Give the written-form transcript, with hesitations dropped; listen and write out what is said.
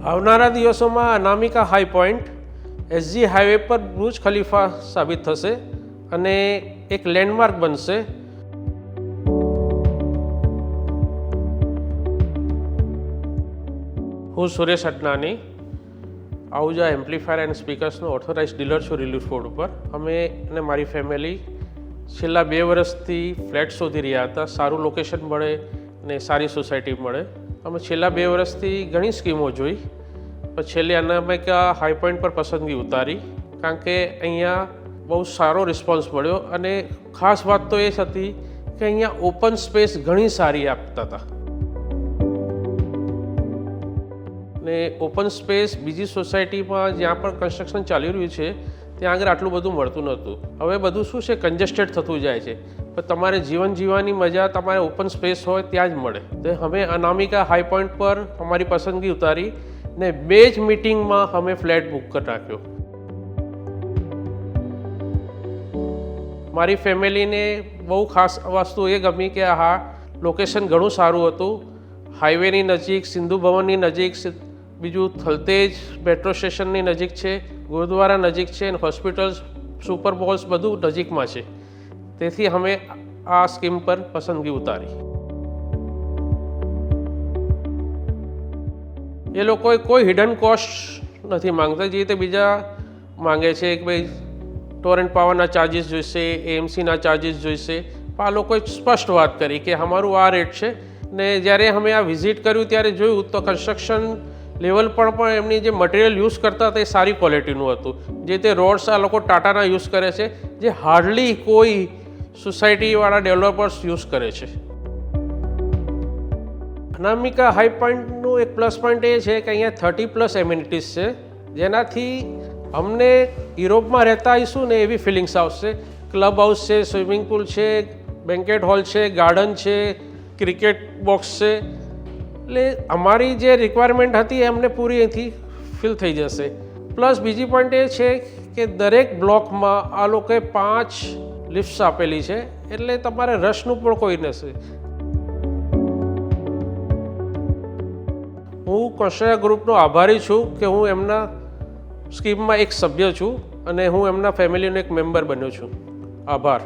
આવનારા દિવસોમાં Anamika high point SG highway પર બુર્જ ખલીફા સાબિત થશે અને એક લેન્ડમાર્ક બનશે. હું સુરેશ અટનાની આહુજા એમ્પ્લીફાયર એન્ડ સ્પીકર્સનો ઓથોરાઇઝ ડીલર છું રિલીફફોર્ડ ઉપર. અમે અને મારી ફેમિલી છેલ્લા 2 વર્ષથી ફ્લેટ શોધી રહ્યા હતા, સારું લોકેશન મળે અને સારી સોસાયટી મળે. અમે છેલ્લા 2 વર્ષથી ઘણી સ્કીમો જોઈ, પણ છેલ્લે અનામિકા હાઈ પોઈન્ટ પર પસંદગી ઉતારી, કારણ કે અહીંયા બહુ સારો રિસ્પોન્સ મળ્યો અને ખાસ વાત તો એ હતી કે અહીંયા ઓપન સ્પેસ ઘણી સારી આપતા હતા. ને ઓપન સ્પેસ બીજી સોસાયટીમાં જ્યાં પણ કન્સ્ટ્રક્શન ચાલી રહ્યું છે ત્યાં આગળ આટલું બધું મળતું નહોતું. હવે બધું શું છે, કન્જેસ્ટેડ થતું જાય છે, પણ તમારે જીવન જીવવાની મજા તમારે ઓપન સ્પેસ હોય ત્યાં જ મળે. તો અમે અનામિકા હાઈ પોઈન્ટ પર અમારી પસંદગી ઉતારી ને 2 જ મિટિંગમાં અમે ફ્લેટ બુક કરી નાખ્યો. મારી ફેમિલીને બહુ ખાસ વસ્તુ એ ગમી કે હા, લોકેશન ઘણું સારું હતું, હાઈવેની નજીક, સિંધુ ભવનની નજીક, બીજું થલતેજ મેટ્રો સ્ટેશનની નજીક છે, ગુરુદ્વારા નજીક છે અને હોસ્પિટલ્સ, સુપર મોલ્સ બધું નજીકમાં છે. તેથી અમે આ સ્કીમ પર પસંદગી ઉતારી. એ લોકોએ કોઈ હિડન કોસ્ટ નથી માંગતા, જે રીતે બીજા માંગે છે કે ભાઈ ટોરેન્ટ પાવરના ચાર્જિસ જોઈશે, એએમસીના ચાર્જિસ જોઈશે. પણ આ લોકોએ સ્પષ્ટ વાત કરી કે અમારું આ રેટ છે. ને જ્યારે અમે આ વિઝિટ કર્યું ત્યારે જોયું તો કન્સ્ટ્રક્શન લેવલ પર પણ એમની જે મટીરિયલ યુઝ કરતા હતા એ સારી ક્વોલિટીનું હતું. જે તે રોડ્સ આ લોકો ટાટાના યુઝ કરે છે, જે હાર્ડલી કોઈ સોસાયટીવાળા ડેવલપર્સ યુઝ કરે છે. અનામિકા હાઈ પોઈન્ટનું એક પ્લસ પોઈન્ટ એ છે કે અહીંયા 30+ એમ્યુનિટીઝ છે, જેનાથી અમને યુરોપમાં રહેતા આવીશું ને એવી ફિલિંગ્સ આવશે. ક્લબ હાઉસ છે, સ્વિમિંગ પુલ છે, બેન્કેટ હોલ છે, ગાર્ડન છે, ક્રિકેટ બોક્સ છે. એટલે અમારી જે રિક્વાયરમેન્ટ હતી એમને પૂરી અહીંથી ફિલ થઈ જશે. પ્લસ બીજી પોઈન્ટ એ છે કે દરેક બ્લોકમાં આ લોકોએ 5 લિફ્ટ્સ આપેલી છે, એટલે તમારે રશનું પણ કોઈ નથી. હું કૌશલ્યા ગ્રુપનો આભારી છું કે હું એમના સ્કીમમાં એક સભ્ય છું અને હું એમના ફેમિલીનો એક મેમ્બર બન્યો છું. આભાર.